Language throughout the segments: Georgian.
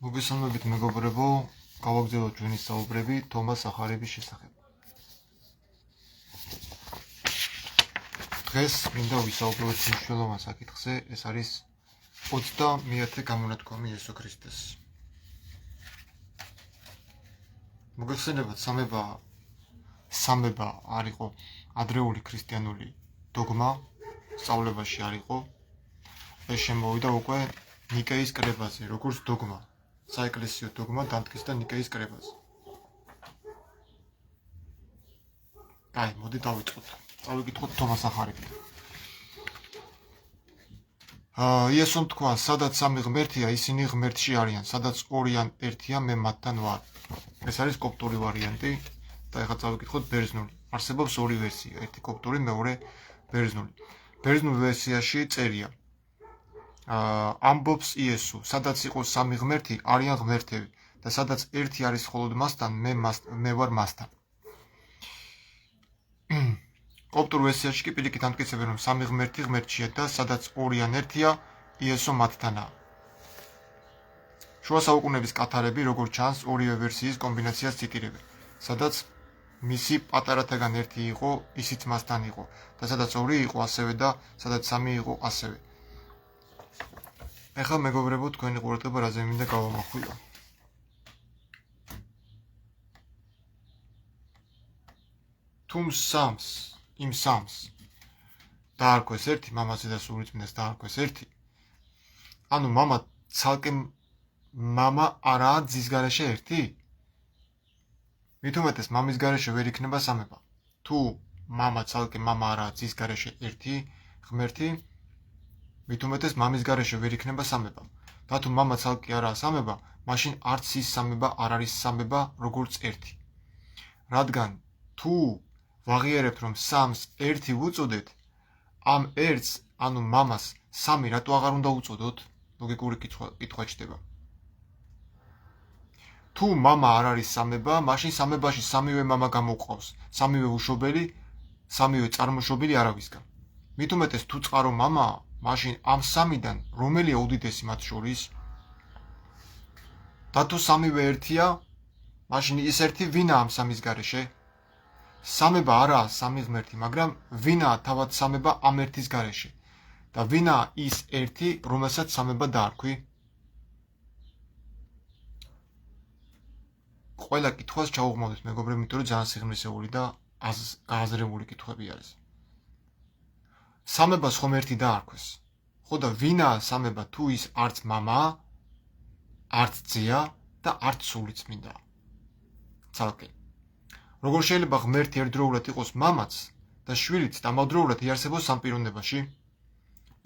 მოგესალმებით მეგობრებო, გავაგრძელოთ ჩვენი საუბრები თომას ახარების შესახებ. დღეს მინდა ვისაუბროთ მნიშვნელოვან საკითხზე, ეს არის 30-ე გამონათქვამი იესო ქრისტეს. მოგეხსენებათ, სამება არ იყო ადრეული ქრისტიანული დოგმა, სწავლებაში არ იყო. ეს შემოვიდა უკვე ნიკეის კრებაზე, როგორც დოგმა. საეკლესიო დოგმა დამტკიცდა ნიკეის კრებაზე. აი, მოდი დავიწყოთ. წავიკითხოთ თომას ახარები. იესომ თქვა, სადაც სამი ღმერთია, ისინი ღმერთში არიან, სადაც ორი ან ერთია, მე მათთან ვარ. ეს არის კოპტური ვარიანტი და ეხლა წავიკითხოთ ბერძნული. არსებობს ორი ვერსია, ერთი კოპტური, მეორე ბერძნული. ბერძნულ ვერსიაში წერია ამბობს იესო, სადაც იყოს სამი ღმერთი, არიან ღმერთები და სადაც ერთი არის მხოლოდ მასთან, მე ვარ მასთან. კოპტურ ვერსიაში კი პირიქით ამტკიცებენ, რომ სამი ღმერთი ღმერთშია და სადაც ორი ან ერთია, იესო მათთანაა. შუა საუკუნეების კათარები, როგორც ჩანს, ორივე ვერსიის კომბინაციას ციტირებენ, სადაც მისი პატარათაგან ერთი იყო, ისიც მასთან იყო და სადაც ორი იყო ასევე და სადაც სამი იყო ასევე. ეხლა მეგობრებო, თქვენი ყურადღება რაზე მინდა გავამახვილო. თუ იმ სამს დაარქვეს ერთი, მამაზე და სულიწმინდას დაარქვეს ერთი, ანუ მამა არაა ძის გარეშე ერთი? მით უმეტეს მამის გარეშე ვერ იქნება სამება. თუ ცალკე მამა არაა ძის გარეშე ერთი ღმერთი, მით უმეტეს მამის გარეშე ვერ იქნება სამება. და თუ მამა ცალკე არაა სამება, მაშინ არც ის სამება არ არის სამება როგორც ერთი. რადგან თუ ვაღიარებთ, რომ სამს ერთი ვუწოდეთ, ამ ერთს, ანუ მამას, სამი რატო აღარ უნდა უწოდოთ? ლოგიკური კითხვა ჩდება. თუ მამა არ არის სამება, მაშინ სამებაში სამივე მამა გამოყვავს, სამივე უშობელი, სამივე წარმოშობილი არავისგან. მით უმეტეს თუ წყარო მამაა, მაშინ ამ სამიდან რომელია უდიდესი მათ შორის? და თუ სამივე ერთია, მაშინ ის ერთი ვინაა ამ სამის გარეშე? სამება არაა სამი ღმერთი, მაგრამ ვინაა თავად სამება ამ ერთის გარეშე? და ვინაა ის ერთი, რომელსაც სამება დაარქვი? ყველა კითხვას ჩაუღმავდით მეგობრებო, იმიტომ რომ ძალიან სიღრმისეული და გააზრებული კითხვები არის. სამებას ხომ ერთი დაარქვეს. ხო და ვინაა სამება თუ ის არც მამაა, არც ძეა და არც სულიწმინდაა. ცალკე. როგორ შეიძლება ღმერთი ერთდროულად იყოს მამაც და შვილიც და ამავდროულად იარსებოს სამპიროვნებაში?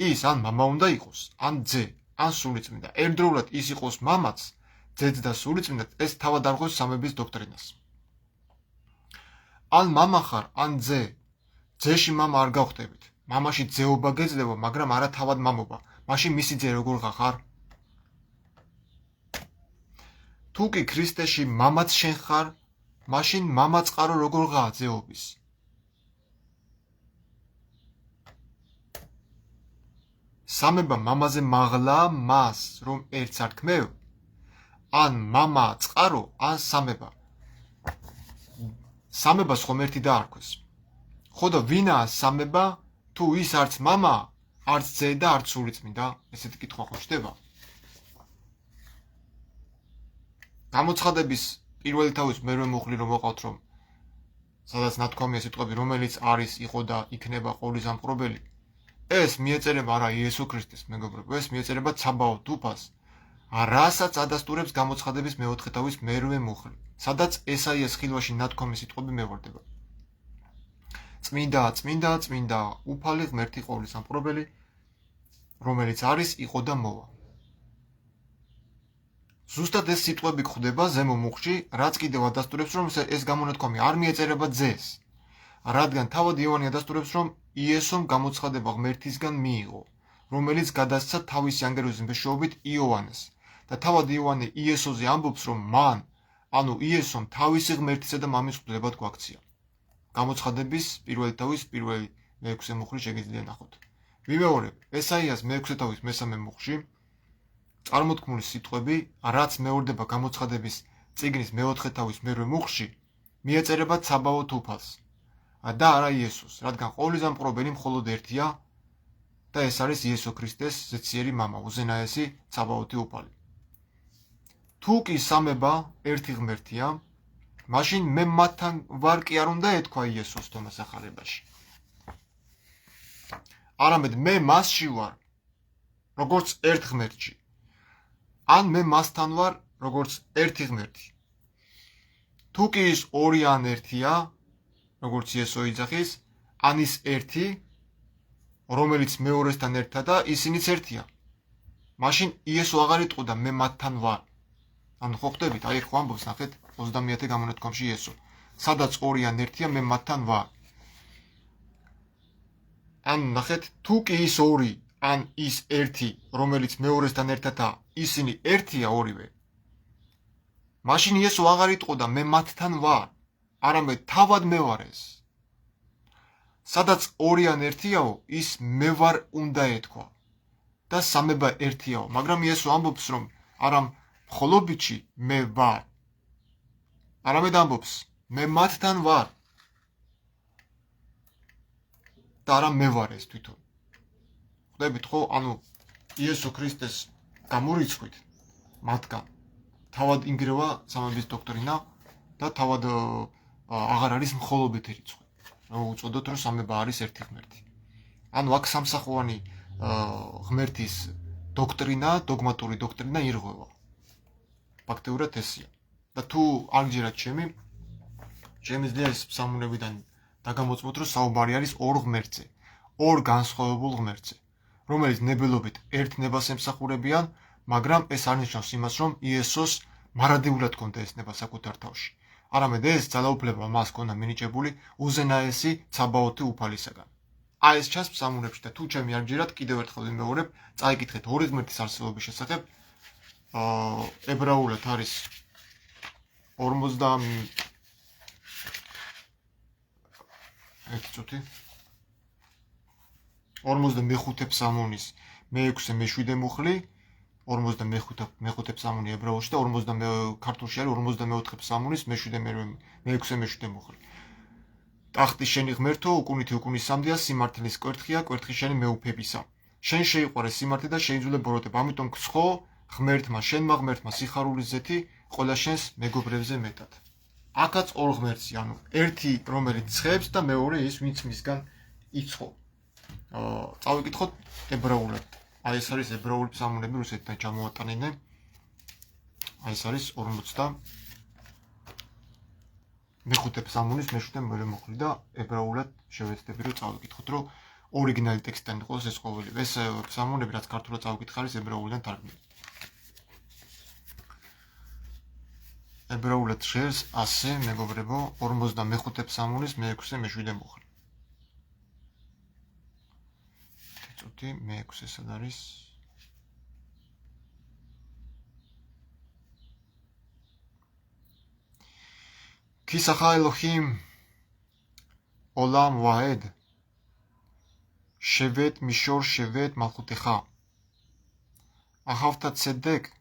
ის ან მამა უნდა იყოს, ან ძე, ან სულიწმინდა. ერთდროულად ის იყოს მამაც, ძეც და სულიწმინდაც, ეს თავად არღვევს სამების დოქტრინას. ან მამა ხარ, ან ძე, ძეში მამა არ გავხდებით. მამაში ძეობა გეძლევა, მაგრამ არა თავად მამობა. მაშინ მისი ძე როგორ ხარ? თუ კი ქრისტეში მამაც შენ ხარ, მაშინ მამა წყარო როგორღაა ძეობის? სამება მამაზე მაღლა მას, რომ ერთს არ ქმევ? ან მამა წყარო, ან სამება? სამებას ხომ ერთი დაარქვეს. ხო და ვინაა სამება, თუ ის არც მამაა, არც ძე და არც სულიწმინდა? ესეთი კითხვა ხო ჩდება? გამოცხადების პირველი თავის მერვე მუხლი რომ ვაყავთ, რომ სადაც ნათქვამია სიტყვები, რომელიც არის, იყო და იქნება ყოვლის ამყრობელი, ეს მიეწერება არა იესო ქრისტეს, მეგობრებო, ეს მიეწერება ცაბაოთ უფალს, რასაც ადასტურებს გამოცხადების მეოთხე თავის მერვე მუხლი, სადაც ესაიას ხილვაში ნათქვამის სიტყვები მევარდება. წმინდა, უფალი ღმერთი ყოვლის ამყრობელი, რომელიც არის, იყო და მოვა. ზუსტად ეს სიტყვები გვხვდება ზემო მუხლში, რაც კიდევ ადასტურებს, რომ ეს გამონათქვამი არ მიეწერება ძეს, რადგან თავად იოანე ადასტურებს, რომ იესომ გამოცხადება ღმერთისგან მიიღო, რომელიც გადასცა თავისი ანგელოზის მეშვეობით იოანეს და თავად იოანე იესოზე ამბობს, რომ მან, ანუ იესომ თავისი ღმერთისა და მამის ღვთლებად გვაქცია. გამოცხადების პირველი თავის პირველი მეექვსე მუხლი შეგიძლია ნახოთ. ვიმეორებ, ესაიას მეექვსე თავის მესამე მუხლში წარმოთქმული სიტყვები, რაც მეორდება გამოცხადების წიგნის მეოთხე თავის მერვე მუხლში, მიეწერება ცაბაოთ უფალს და არა იესოს, რადგან ყოველი ზამყრობელი მხოლოდ ერთია და ეს არის იესო ქრისტეს ზეციერი მამა, უზენაესი ცაბაოთი უფალი. თუ კი სამება ერთი ღმერთია, მაშინ მე მათთან ვარ კი არ უნდა ეთქვა იესოს თომას ახარებაში. არამედ მე მასში ვარ, როგორც ერთ ღმერთში. ან მე მასთან ვარ, როგორც ერთი ღმერთი. თუ კი ის ორი ან ერთია, როგორც იესო იძახის, ან ის ერთი, რომელიც მეორესთან ერთად და ისინიც ერთია. მაშინ იესო აღარ იტყოდა მე მათთან ვარ. ანუ ხო ხვდებით, აი ხო ამბობს ნახეთ 30-ე გამონათქვამში იესო. სადაც ორი ან ერთია, მე მათთან ვარ. ან ნახეთ, თუ კი ის ორი ან ის ერთი, რომელიც მეორესთან ერთადაა, ისინი ერთია ორივე. მაშინ იესო აღარ იტყოდა მე მათთან ვარ, არამედ თავად მე ვარ ეს. სადაც ორი ან ერთიაო, ის მე ვარ უნდა ეთქვა და სამება ერთიაო, მაგრამ იესო ამბობს, რომ არა მხოლობითში მე ვარ. არამედ ამბობს, მე მათთან ვარ. და არა მე ვარ ეს თვითონ. ხვდებით ხო, ანუ იესო ქრისტეს გამორიცხვით მათგან თავად ინგრევა სამების დოქტრინა და თავად აღარ არის მხოლობითი რიცხვი. უწოდოთ, რომ სამება არის ერთი ღმერთი. ანუ აქ სამსახვოვანი ღმერთის დოქტრინა, დოგმატური დოქტრინა ირღვევა. ფაქტიურად ესია. და თუ არ გჯერათ შემიძლია ეს ფსალმუნებიდან დაგამოწმოთ, რომ საუბარი არის ორ ღმერთზე, ორ განსხვავებულ ღმერთზე, რომელიც ნებელობით ერთ ნებას ემსახურებიან, მაგრამ ეს არ ნიშნავს იმას, რომ იესოს მარადეულად ჰქონდა ეს ნება საკუთარ თავში. არამედ ეს ძალაუფლება მას ჰქონდა მინიჭებული უზენაესი ცაბაოთი უფალისაგან. აი ეს ჩანს ფსალმუნებში და თუ ჩემი არ გჯერათ, კიდევ ერთხელ ვიმეორებ, წაიკითხეთ ორი ღმერთის არსებობის შესახებ. ებრაულად არის 45 ფსალმუნის მე-6 მე-7 მუხლი, 45 ფსალმუნი ებრაულში და ქართულში არის 44 ფსალმუნის მე-7 მე-6 მე-7 მუხლი. ტახტი შენი ღმერთო, უკუნითი უკუნისამდეა, სიმართლის კვერთხია, კვერთხი შენი მეუფებისა. შენ შეიყვარეს სიმართლე და შეიძულე ბოროტება, ამიტომ გცხო ღმერთმა, შენმა ღმერთმა სიხარულის ზეთი ყველა შენს მეგობრებზე მეტად. აქაც ორ ღმერთი, ანუ ერთი რომელიც ცხებს და მეორე ის ვინც მისგან იცხო. წავიკითხოთ ებრაულად. აი ეს არის ებრაული ფსალმუნები, რუსეთიდან ჩამოვატანინე. აი ეს არის 45 ფსალმუნის მე-7 მუხლი და ებრაულად შევეცდები რომ წავიკითხოთ, რომ ორიგინალი ტექსტიდან იყოს ეს ყოველი. ეს ფსალმუნები რაც ქართულად წავიკითხე არის ებრაულიდან თარგმნილი. ებრაულად ჟღერს ასე, მეგობრებო, 45 ფსალმუნის მე-6 მე-7 მუხლი. წუთი მე-6 სად არის? Kisachá Elohim Olam Vaed Shevet Mishor Shevet Malchutecha Ahavta Tzedek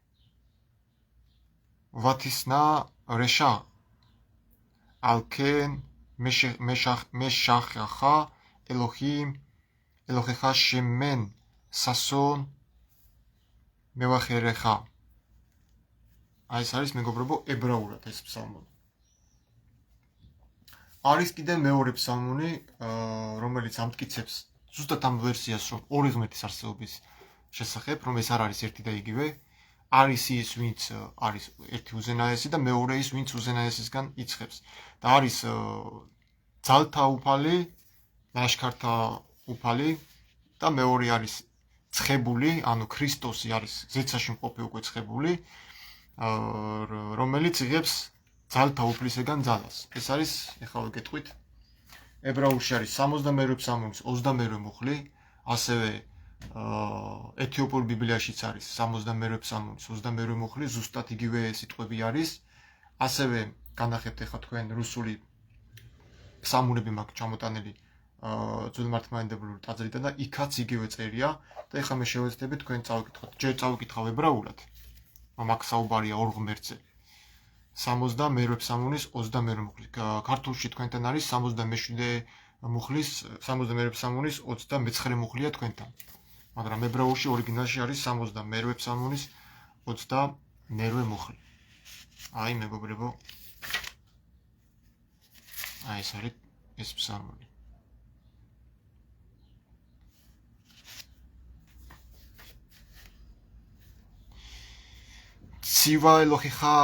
Vatisna Resha Alken Meshachacha Elohim Elohecha Shemen Sason Mevacherecha. აი ეს არის მეგობრებო ებრაულად ეს ფსალმუნი. არის კიდე მეორე ფსალმუნი, რომელიც ამტკიცებს ზუსტად ამ ვერსიას, რომ ორი ღმერთის არსებობის შესახებ, რომ ეს არ არის ერთი და იგივე, არის ის, ვინც არის ერთი უზენაესი და მეორე ის, ვინც უზენაესისგან იცხებს. და არის ძალთა უფალი, ლაშქართა უფალი და მეორე არის ცხებული, ანუ ქრისტოსი არის ზეცაში მყოფი უკვე ცხებული, რომელიც იღებს ძალთა უფლისგან ძალას. ეს არის, ეხლა ვიკეთყვით, ებრაულში არის 62 ფსალმუნის 22 მუხლი, ასევე ეთიოპურ ბიბლიაშიც არის 62 ფსალმუნის 22 მუხლი, ზუსტად იგივე სიტყვები არის. ასევე განახებთ ეხლა თქვენ რუსული ფსალმუნები მაქვს ჩამოტანილი ძველმართლმადიდებლური ტაძრიდან და იქაც იგივე წერია და ეხლა მე შევეცდები თქვენ წავიკითხოთ. ჯერ წავიკითხავ ებრაულად. მაგ საუბარია ორ ღმერთზე. 62 ფსალმუნის 22 მუხლი. ქართულში თქვენთან არის 67 მუხლის 62 ფსალმუნის 29 მუხლია თქვენთან. მაგრამ ებრაულში ორიგინალში არის 62 ფსალმუნის 22 მუხლი. აი მეგობრებო. აი ეს არის ეს ფსალმუნი. ცივა ელოჰიხა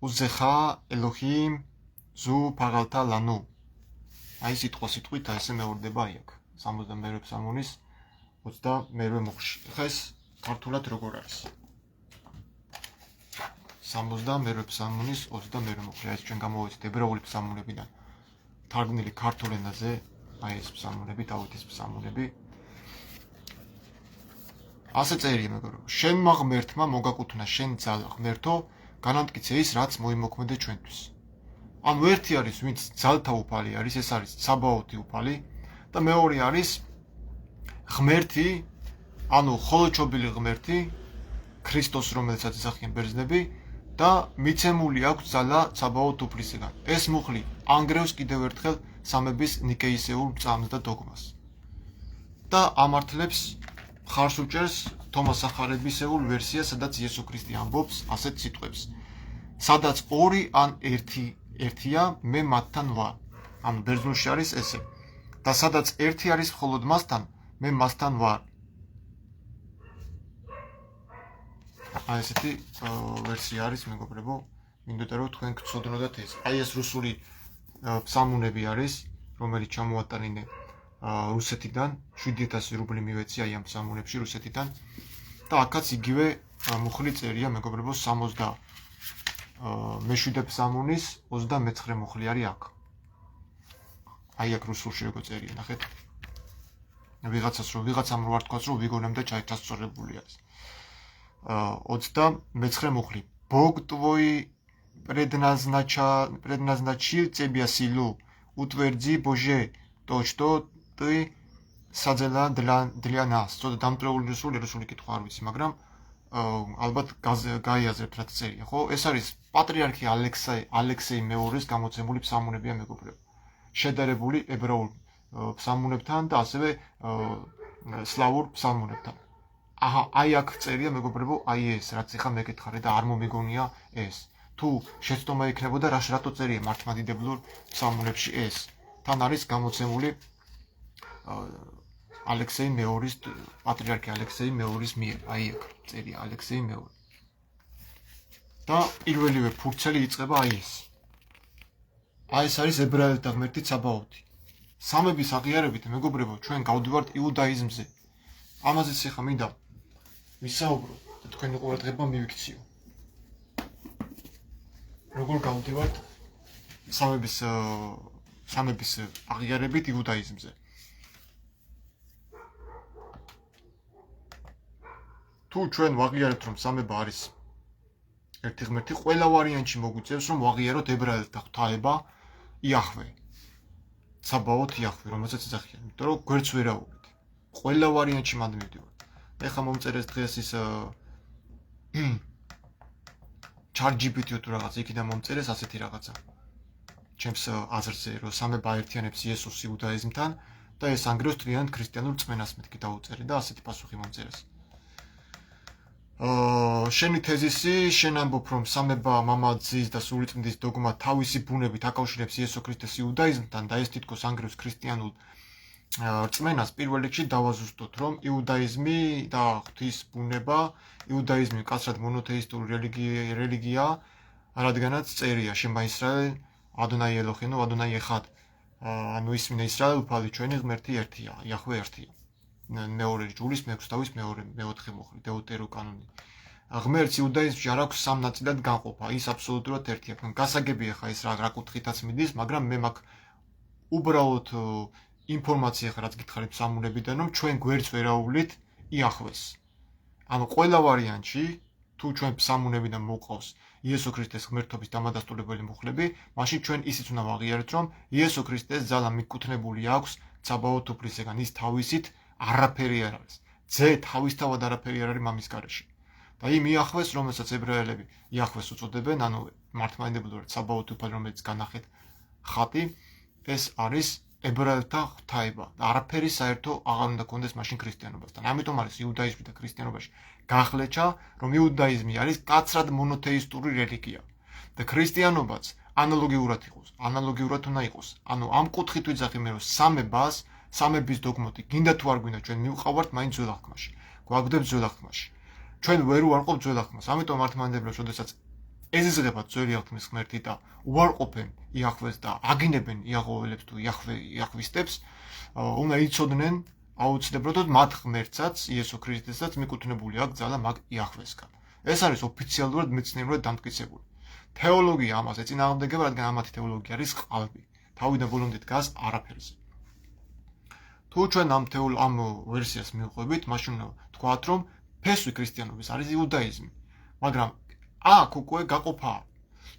უზეხა ელოჰიმ ზუ ფაღალთა ლანუ. აი სიტყვით ესე მეორდება აი აქ 62 ფსალმუნის 22 მუხლში. ხა ეს ქართულად როგორ არის? 62 ფსალმუნის 22 მუხლი. ეს ჩვენ გამოვეცით ებრაული ფსალმუნებიდან თარგმნილი ქართულ ენაზე. აი ეს ფსალმუნები, დავითის ფსალმუნები. ასე წერია მეგობრებო, შენმა ღმერთმა მოგაკუთვნა შენ ძალა ღმერთო, განამტკიცე ის, რაც მოიმოქმედე ჩვენთვის. ანუ ერთი არის, ვინც ძალთა უფალი არის, ეს არის საბაოთი უფალი და მეორე არის ღმერთი, ანუ ხოლოჩობილი ღმერთი, ქრისტოს, რომელსაც ისახიან ბერძნები და მიცემული აქვს ძალა საბაოთ უფლისგან. ეს მუხლი ანგრევს კიდევ ერთხელ სამების ნიკეისეულ წამს და დოგმას. და ამართლებს ხარს უჭერს თომას სახარებისეულ ვერსიას, სადაც იესო ქრისტე ამბობს ასეთ სიტყვებს. სადაც ორი ან ერთია, მე მათთან ვარ. ანუ ბერძნულში არის ესე. და სადაც ერთი არის მხოლოდ მასთან, მე მასთან ვარ. აი ესეთი ვერსია არის მეგობრებო, მინდოდა რომ თქვენ გწოდნოდათ ეს. აი ეს რუსული ფსალმუნები არის, რომელიც ჩამოატანინე რუსეთიდან, 7000 რუბლი მივეცი აი ამ ფსალმუნებში რუსეთიდან და აქაც იგივე მუხლი წერია მეგობრებო 67 ფსალმუნის 29 მუხლი არის აქ. აი აქ რუსულში როგორ წერია, ნახეთ. ვიღაცამ რო არ თქვას რომ ვიგონებ და ჩასწორებული არის. 29 мухли. Бог твой предназначил тебя силу. Утверди, Боже, то, что ты садила для нас. То დამტრეული რუსული კითხვა არ ვიცი, მაგრამ ალბათ გაიაზრებთ რაც წერია, ხო? ეს არის პატრიარქი ალექსეი მეორის გამოცემული ფსალმუნებია მეგობრებო. შედარებული ებრაულ ფსალმუნებთან და ასევე სლავურ ფსალმუნებთან. აჰა, აი აქ წერია მეგობრებო, აი ეს, რაც ეხა მეკითხარე და არ მომიგონია ეს. თუ შეცდომა იქნებოდა, რატო წერია მართლმადიდებლურ ფსალმუნებში ეს. თან არის გამოცემული ალექსეი მეორის, პატრიარქი ალექსეი მეორის მიერ. აი აქ წერია ალექსეი მეორი. და პირველივე ფურცელი იწყება აი ეს. აი ეს არის ებრაელთა ღმერთი საბაოთი. სამების აღიარებით მეგობრებო, ჩვენ გავდივართ იუდაიზმზე. ამაზეც ეხა მინდა ვისაუბრო და თქვენი ყურადღება მივიქციო. როგორ გავდივართ სამების აღიარებით იუდაიზმზე. თუ ჩვენ ვაღიარებთ რომ სამება არის ერთი ღმერთი, ყველა ვარიანტში მოგვიწევს რომ ვაღიაროთ ებრაელთა ღვთაება იახვე. საბაოთ იახვე, რომელსაც ეძახიან, იმიტომ რომ გვერდს ვერავით. ყველა ვარიანტში მანდ მივდივართ. ეხლა მომწერეს დღეს ის ChatGPT-ო თუ რაღაც იქიდან მომწერეს ასეთი რაღაცა. ჩემს აზრზე რომ სამება აერთიანებს იესოს იუდაიზმთან და ეს ანგრევს თლიანად ქრისტიანულ რწმენას მეთქი დაუწერე და ასეთი პასუხი მომწერეს. შენი თეზისი, შენ ამბობ რომ სამება მამაძის და სულიწმიდის დოგმა თავისი ბუნებით აკავშირებს იესო ქრისტეს იუდაიზმთან და ეს თითქოს ანგრევს ქრისტიანულ რწმენას. პირველ რიგში დავაზუსტოთ რომ იუდაიზმი და ღვთის ბუნება, იუდაიზმი კაცრად მონოთეისტური რელიგიაა, რადგანაც წერია შემა ისრაელ ადონაი ელოჰინო ადონაი ეხად. ანუ ისმინე ისრაელ უფალი ჩვენი ღმერთი ერთია, იახვე ერთია. მეორე ჯულის მეექვსე თავის მეოთხე მუხლი, დეუტეროკანონი. ღმერთს იუდაიზმში არ აქვს სამ ნაწილად განყოფა, ის აბსოლუტურად ერთია. გასაგებია ხა ეს რა კუთხითაც მიდის, მაგრამ მე მაქვს უბრალოდ ინფორმაცია ხა რაც გითხარით ფსალმუნებიდან, რომ ჩვენ გვერდს ვერაუვლით იახვეს. ანუ ყველა ვარიანტში თუ ჩვენ ფსალმუნებიდან მოყავს იესო ქრისტეს ღმერთობის დამადასტურებელი მუხლები, მაშინ ჩვენ ისიც უნდა ვაღიარეთ, რომ იესო ქრისტეს ძალა მიკუთვნებული აქვს ცაბაოთ უფლისგან, ის თავისით არაფერი არ არის. ძე თავისთავად არაფერი არ არის მამის გარეშე. და იმ იახვეს, რომელსაც ებრაელები იახვეს უწოდებენ, ანუ მართლმადიდებლურად ცაბაოთ უფალი, რომელიც განახეთ ხატი, ეს არის ებრაელთა ღვთაება და არაფერი საერთო აღარ უნდა კონდეს მაშინ ქრისტიანობასთან. ამიტომ არის იუდაიზმი და ქრისტიანობაში გახლეჩა, რომ იუდაიზმი არის კაცრად მონოთეისტური რელიგია და ქრისტიანობაც ანალოგიურად უნდა იყოს. ანუ ამ კუთხით ვიძახი მე, რომ სამების დოგმოტი გინდა თუ არ გვინდა ჩვენ მივყავართ მაინც ძველ აღთქმაში. გვაგვდებ ძველ აღთქმაში. ჩვენ ვერ უარყოფთ ძველ აღთქმას. ამიტომ მართლმადიდებლებს, როდესაც ეზიზღებათ ძველი აღთქმის ღმერთი და უარყოფენ იახვეს და აგინებენ იაღვეელებს თუ იახვისტებს, უნდა იცოდნენ აუცილებლად მათ ღმერთსაც, იესო ქრისტესაც მიკუთვნებული აქვს ძალა მაგ იახვესგან. ეს არის ოფიციალურად მეცნიერულად დამტკიცებული. თეოლოგია ამას ეწინააღმდეგება, რადგან ამათი თეოლოგია არის ყალბი. თავიდან ბოლომდე დგას არაფერზე. თუ ჩვენ ამ ვერსიას მივყვებით, მაშინ ვთქვათ, რომ ფესვი ქრისტიანობის არის იუდაიზმი. მაგრამ აქ უკვე გაყოფა.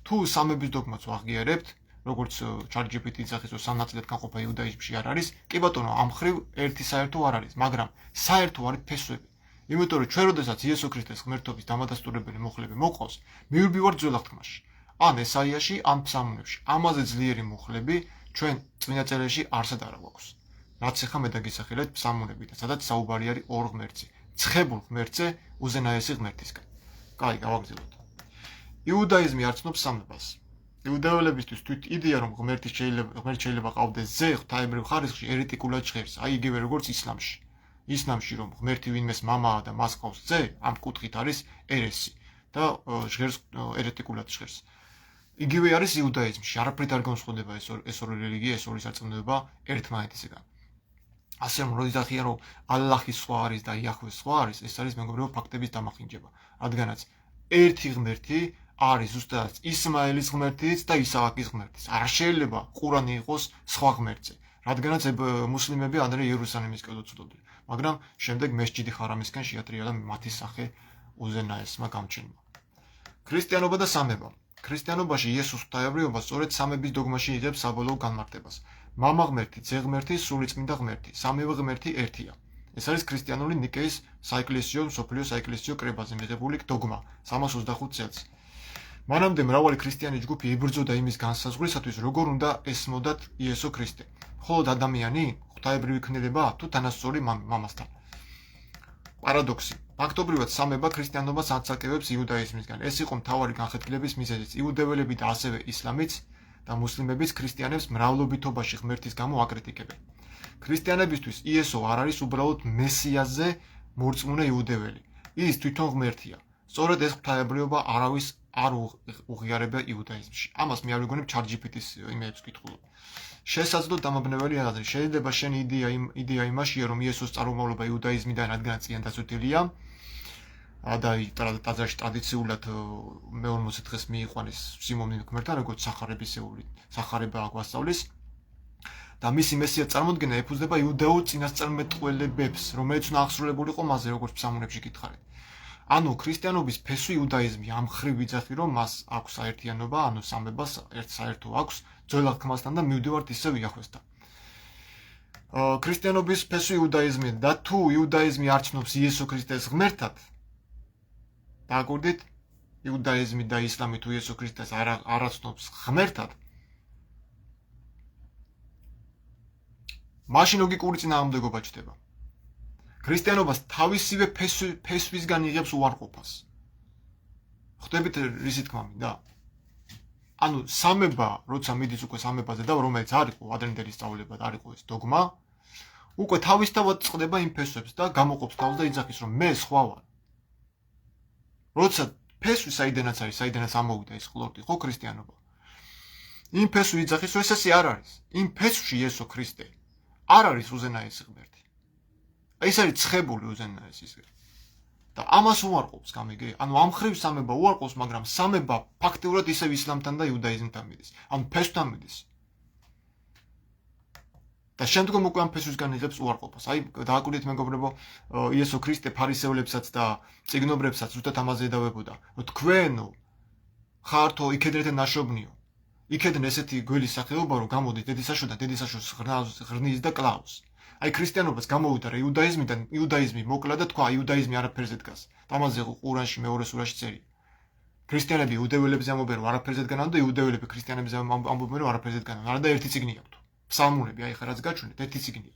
თუ სამების დოგმას ვაღიარებთ, როგორც ChatGPT იძახის, რომ სამნაწილად გაყოფა იუდაიზმში არ არის, კი ბატონო, ამ მხრივ ერთი საერთო არ არის, მაგრამ საერთო არის ფესვები. იმიტომ რომ ჩვენ როდესაც იესო ქრისტეს ღმერთობის დამადასტურებელი მუხლები მოყავს, მივიბივართ ძველ აღთქმაში. ან ესაიაში, ან ფსალმუნებში. ამაზე ძლიერი მუხლები ჩვენ წმინდა წერილში არსად არ გვაქვს. რაც ახლა მე დაგისახელეთ ფსალმუნებიდან, სადაც საუბარი არის ორ ღმერთზე, ცხებულ ღმერთზე, უზენაესი ღმერთისგან. კაი, გავაგრძელოთ. იუდაიზმი არ ცნობს სამებას. იუდაელებისთვის თვით იდეა, რომ ღმერთი შეიძლება ყავდეს ზე ღვთაებრივ ხარისხში ერეტიკულად ჟღერს, აი იგივე როგორც ისლამში. ისლამში რომ ღმერთი ვინმეს მამაა და მას ყავს ზე, ამ კუთხით არის ერესი და ჟღერს ერეტიკულად ჟღერს. იგივე არის იუდაიზმში, არაფრით არ განსხვავდება ეს ორი რელიგია, ეს ორი სარწმუნოება ერთმანეთისგან. ასე რომ როდესაც რომ ალლაჰი სხვა არის და იახვე სხვა არის, ეს არის მეგობრებო ფაქტების დამახინჯება. რადგანაც ერთი ღმერთი არის ზუსტად ისმაელის ღმერთიც და ისააკის ღმერთიც. არ შეიძლება ყურანი იყოს სხვა ღმერთზე, რადგანაც მუსლიმები ადრე იერუსალიმისკენ უწოდებდნენ, მაგრამ შემდეგ მესჯიდი ხარამისკენ შეატრია და მათი სახე უზენაესმა გამჩენმა. ქრისტიანობა და სამება. ქრისტიანობაში იესოს ღვთაებრიობა სწორედ სამების დოგმაში იღებს საბოლოო განმარტებას. მამა ღმერთი, ძე ღმერთი, სულიწმინდა ღმერთი, სამივე ღმერთი ერთია. ეს არის ქრისტიანული ნიკეის საეკლესიო მსოფლიო საეკლესიო კრებაზე მიღებული დოგმა 325 წელს. მანამდე მრავალი ქრისტიანი ჯგუფი იბრძოდა იმის განსაზღვრისათვის, როგორ უნდა ესმოდათ იესო ქრისტე. მხოლოდ ადამიანი ღვთაებრივი ქმნილება თუ თანასწორი მამასთან. პარადოქსი. ფაქტობრივად სამება ქრისტიანობას აცალკევებს იუდაიზმისგან. ეს იყო მთავარი განხეთქილების მიზეზიც. იუდეველები და ასევე ისლამიც და მუსლიმებიც ქრისტიანებს მრავლობითობაში ღმერთის გამო აკრიტიკებენ. ქრისტიანებისთვის იესო არ არის უბრალოდ მესიაზე მორწმუნე იუდეველი. ის თვითონ ღმერთია. სწორედ ეს ღვთაებრიობა არავის არ უღიარება იუდაიზმში. ამას მე არ ვიგონებ ChatGPT-ის იმეებს კითხულობ. შესაძლოა დამაბნეველი აზრი. შეიძლება შენი იდეა იმაშია, რომ იესოს წარმომავლობა იუდაიზმიდან რადგან წიან დაცვეთილია და ტაძარში ტრადიციულად მე-40 დღეს მიიყვანეს სიმონი ღმერთთან, როგორც სახარება აგვასწავლის. და მისი მესია წარმოდგენა ეფუძნება იუდეურ წინასწარმეტყველებებს, რომელიც უნდა აღსრულებულიყო მასზე, როგორც ფსალმუნებში გითხარით. ანუ ქრისტიანობის ფესვი იუდაიზმი ამ მხრივ ვიძახი, რომ მას აქვს საერთიანობა, ანუ სამებას ერთ საერთო აქვს ძველ აღთქმასთან და მივდივართ ისევ იახვესთან. ქრისტიანობის ფესვი იუდაიზმი და თუ იუდაიზმი არ ცნობს იესო ქრისტეს ღმერთად, დააკვირდით, იუდაიზმი და ისლამი თუ იესო ქრისტეს არ აცნობს ღმერთად, მაშინ ლოგიკური წინააღმდეგობა ჩნდება. ქრისტიანობას თავისივე ფესვისგან იღებს უარყოფას. ხვდებით რისი თქმა მინდა? ანუ სამება, როცა მიდის უკვე სამებაზე და რომელიც არ იყო ადრინდელი სწავლება და არ იყო ეს დოგმა, უკვე თავისთავად წყდება იმ ფესვებს და გამოყოფს თავს და იძახის, რომ მე სხვა ვარ. როცა ფესვი საიდანაც არის, საიდანაც ამოვიდა ეს ყლორტი, ხო ქრისტიანობა. იმ ფესვი იძახის, რომ ეს არ არის. იმ ფესვში იესო ქრისტე არ არის უზენაესი ღმერთი. ეს არის ცხებული უზენაესი ღმერთი. და ამას უარყოფს, გამიგე? ანუ ამ მხრივ სამება უარყოფს, მაგრამ სამება ფაქტიურად ისევ ისლამთან და იუდაიზმთან მიდის. ანუ ფესვთან მიდის. და შემდგომ უკვე ამ ფესვისგან იღებს უარყოფას. აი, დააკვირდით მეგობრებო, იესო ქრისტე ფარისეულებსაც და წიგნობრებსაც ზუსტად ამაზე ედავებოდა. თქვენ ხართო იქედრეთე ნაშობნიო. იქედრენ ესეთი გველის სახეობა, რომ გამოდის დედისაშვილთან, დედისაშვილს ღრნის და კლავს. აი ქრისტიანობას გამოვიდა რა იუდაიზმიდან, იუდაიზმი მოკლა და თქვა იუდაიზმი არაფერზე დგას. ამაზე ყურანში მეორე სურაში წერია. ქრისტიანები იუდეველებზე ამბობენ რომ არაფერზე დგანან და იუდეველები ქრისტიანებზე ამბობენ რომ არაფერზე დგანან. არა და ერთი წიგნი აქვთ. ფსალმუნები, აი ხა რაც გაჩვენეთ, ერთი წიგნია.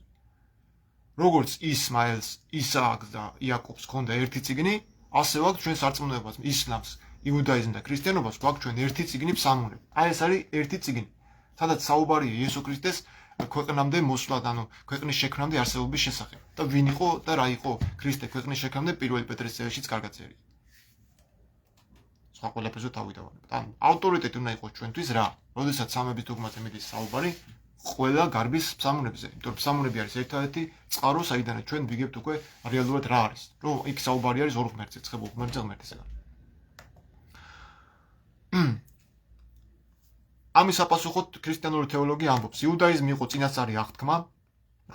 როგორც ისმაელს, ისააკს და იაკობს ჰქონდა ერთი წიგნი, ასე ვაქვს ჩვენ სარწმუნოებას, ისლამს, იუდაიზმს და ქრისტიანობას გვაქვს ჩვენ ერთი წიგნი ფსალმუნები. აი ეს არის ერთი წიგნი, სადაც საუბარია იესო ქრისტეს ქვეყნამდე მოსვლა, ანუ ქვეყნის შექმნამდე არსებობის შესახებ. და ვინ იყო და რა იყო ქრისტე ქვეყნის შექმნამდე პირველი პეტრეს წელშიც კარგად წერია. სხვა ყველაფერზე თავი დავანებთ. ანუ ავტორიტეტი უნდა იყოს ჩვენთვის რა? როდესაც სამების დოგმაზე მიდის საუბარი, ყველა გარბის ფსალმუნებზე, იმიტომ რომ ფსალმუნები არის ერთადერთი წყარო, საიდანაც ჩვენ ვიგებთ უკვე რეალურად რა არის. რომ იქ საუბარი არის ორ ღმერთზე, ცხებულ ღმერთზე, ღმერთისგან. ამის საპასუხოდ ქრისტიანული თეოლოგია ამბობს, იუდაიზმი იყო წინასწარი აღთქმა,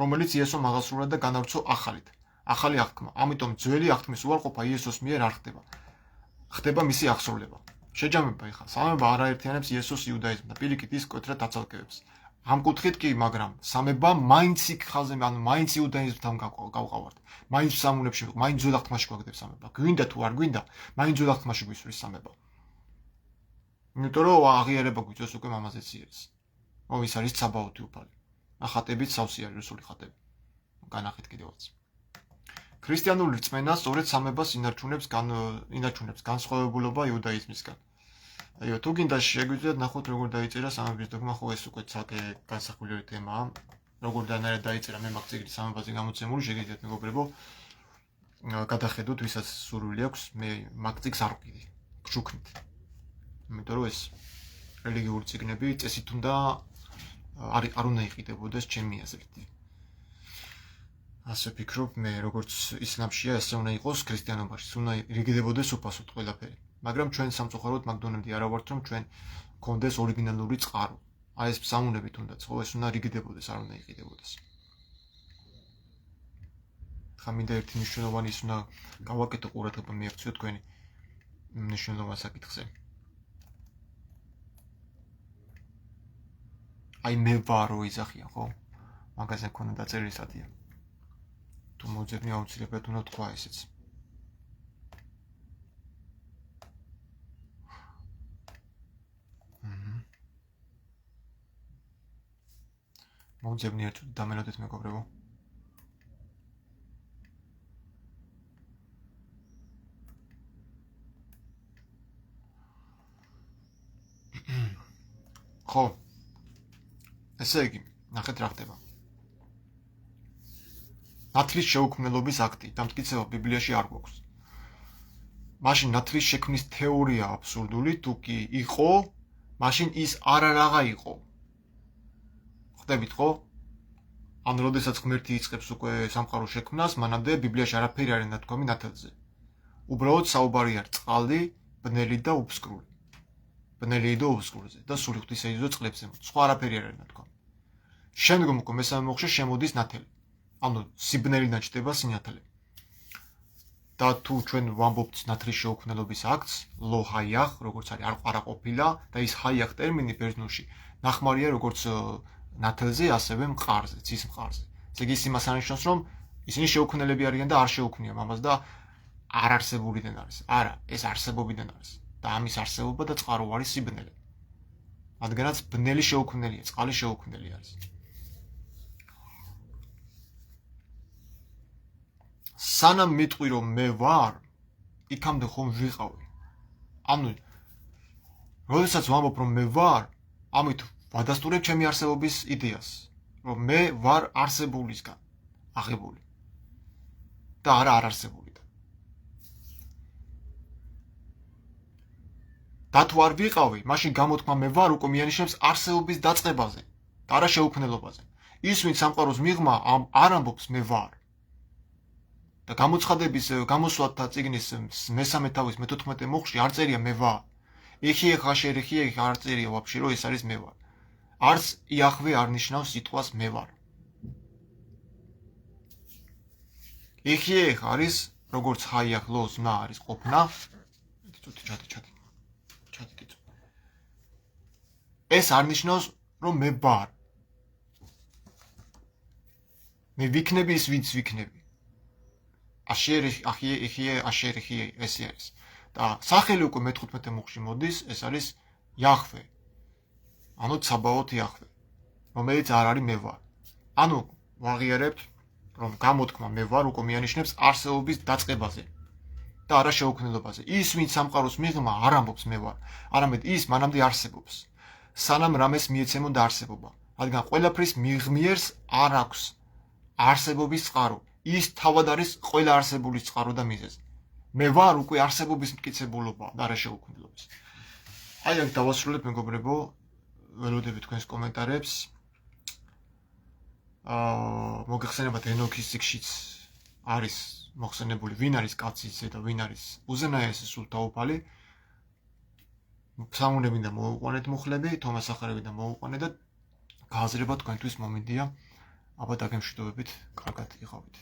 რომელიც იესომ აღასრულა და განავრცო ახალით. ახალი აღთქმა. ამიტომ ძველი აღთქმის უარყოფა იესოს მიერ არ ხდება. ხდება მისი აღსრულება. შეჯამება ეხა, სამება არაერთიანებს იესოს იუდაიზმს და პირიქით ის მკვეთრად აცალკევებს. ამ კუთხით კი, მაგრამ სამება მაინც იქ ხაზზე, ანუ მაინც იუდაიზმთან გავყავართ. მაინც ფსალმუნებში, მაინც ძველ აღთქმაში გვაგდებს სამება. გვინდა თუ არ გვინდა, მაინც ძველ აღთქმაში გვისვრის სამება. იმიტომ რომ აღიარება გვიწევს უკვე მამაზეც იერეს. ის არის ცაბაოთი უფალი. ახატებით სავსე არის რუსული ხატები. განახით კიდევაც. ქრისტიანული რწმენა სწორედ სამებას ინარჩუნებს განსხვავებულობა იუდაიზმისგან. აიო, თუ გინდა შეგვიძლიათ ნახოთ როგორ დაიწერა სამების დოგმა, ხო ეს უკვე ცალკე განსახვილებელი თემაა. როგორ დანაირად დაიწერა მე მაგ წიგნი სამებაზე გამოცემული, შეგიძლიათ მეგობრებო გადახედოთ, ვისაც სურვილი აქვს, მე მაგ წიგნს არ ვყიდი. გშუქნით. იმიტომ რომ ეს რელიგიური წიგნები წესით უნდა არ უნდა იყიდებოდეს ჩემი აზრით. ასე ვფიქრობ მე, როგორც ისლამშია, ესე უნდა იყოს ქრისტიანობაშიც, უნდა ირიგდებოდეს უფასოდ ყველაფერი. მაგრამ ჩვენ სამწუხაროდ მაგ დონემდე არა ვართ, რომ ჩვენ გქონდეს ორიგინალური წყარო. აი ეს ფსალმუნები თუნდაც, ხო, ეს უნდა რიგდებოდეს, არ უნდა იყიდებოდეს. ხა მინდა ერთი მნიშვნელოვანი ის უნდა გავაკეთო ყურადღება მიაქციო თქვენი მნიშვნელოვან საკითხზე. აი მე ვარო იძახიან, ხო? მაგაზე მქონდა დაწერილი სტატია. თუ მოძებნი აუცილებლად უნდა თქვა ესეც. მოძებნი ერთ დამელოდეთ მეგობრებო. ხო. ესე იგი, ნახეთ რა ხდება. ნათლის შეუქმნელობის აქტი, დამტკიცება ბიბლიაში არ გვაქვს. მაშინ ნათლის შექმნის თეორია აბსურდული თუ კი იყო, მაშინ ის არაღა იყო. ხდებით ხო? ან როდესაც ღმერთი იწყებს უკვე სამყაროს შექმნას, მანამდე ბიბლიაში არაფერი არ ნათქვამი ნათელზე. უბრალოდ საუბარი არის წყალი, ბნელი და უფსკრული. ბნელი და უფსკრულზე და სული ღვთისეიძო წყლებზე. სხვა არაფერი არ ნათქვამი. შემდგომ უკვე მესამე მოხში შემოდის ნათელი. ანუ სიბნელიდან ჩდება სინათლე. და თუ ჩვენ ვამბობთ ნათლის შეუქმნელობის აქტს, ლო ჰაიახ, როგორც არის არ ყოფილა და ის ჰაიახ ტერმინი ბერძნულში ნახმარია როგორც ნათელზე, ასევე მყარზე, ცის მყარზე. ესე იგი ის იმას არნიშნავს, რომ ისინი შეუქმნელები არიან და არ შეუქმნია მამას და არ არსებულიდან არის. არა, ეს არსებობიდან არის. და ამის არსებობა და წყარო არის სიბნელე. რადგანაც ბნელი შეუქმნელია, წყალი შეუქმნელი არის. სანამ მიტყვი რომ მე ვარ, იქამდე ხომ ვიყავი. ანუ როდესაც ვამბობ რომ მე ვარ, ამით ვადასტურებ ჩემი არსებობის იდეას, რომ მე ვარ არსებულისგან აღებული და არა არარსებულიდან. და თუ არ ვიყავი, მაშინ გამოთქმა მე ვარ უკვე მიანიშნებს არსებობის დაწყებაზე და არა შეუქმნელობაზე. ის ვინც სამყაროს მიღმა არ ამბობს მე ვარ. და გამოცხადების გამოსვლათა წიგნის მესამე თავის მე-14 მოხში არ წერია მე ვარ. ეხი ხაშერ ეხი არ წერია ვაფშე რომ ეს არის მე ვარ. არც იახვე არ ნიშნავს სიტყვას მე ვარ. ეხი არის როგორც ჰაიახ ლოს ნა არის ყოფნა. ჩათი. ეს არ ნიშნავს, რომ მე ვარ. მე ვიქნები ის, ვინც ვიქნები. აშერიხი ესე არის. და სახელი უკვე მე-15 მუხში მოდის, ეს არის იახვე. ანუ ცაბაოთ იახვე, რომელიც არ არის მე ვარ. ანუ ვაღიარებთ, რომ გამოთქმა მე ვარ უკვე მიანიშნებს არსებობის დაწყებაზე და არა შეუქმნელობაზე. ის, ვინც სამყაროს მიღმა, არ ამბობს მე ვარ, არამედ ის მანამდე არსებობს. სანამ რამეს მიეცემოდა არსებობა, რადგან ყველაფრის მიღმიერს არ აქვს არსებობის წყარო. ის თავად არის ყველა არსებულის წყარო და მიზეზი. მე ვარ უკვე არსებობის მტკიცებულობა და არა შეუქმნელობის. აი აქ დავასრულებ მეგობრებო, ველოდებით თქვენს კომენტარებს. მოგეხსენებათ ენოქის წიგნშიც არის მოხსენებული ვინ არის კაცის ზედა, ვინ არის უზენაესი სულთაუფალი. სამუნებიდან მოუყვანეთ მუხლები, თომას ახარებიდან მოუყვანეთ და გააზრება თქვენთვის მომინდია. აბა დაგემშვიდობებით, კარგად იყავით.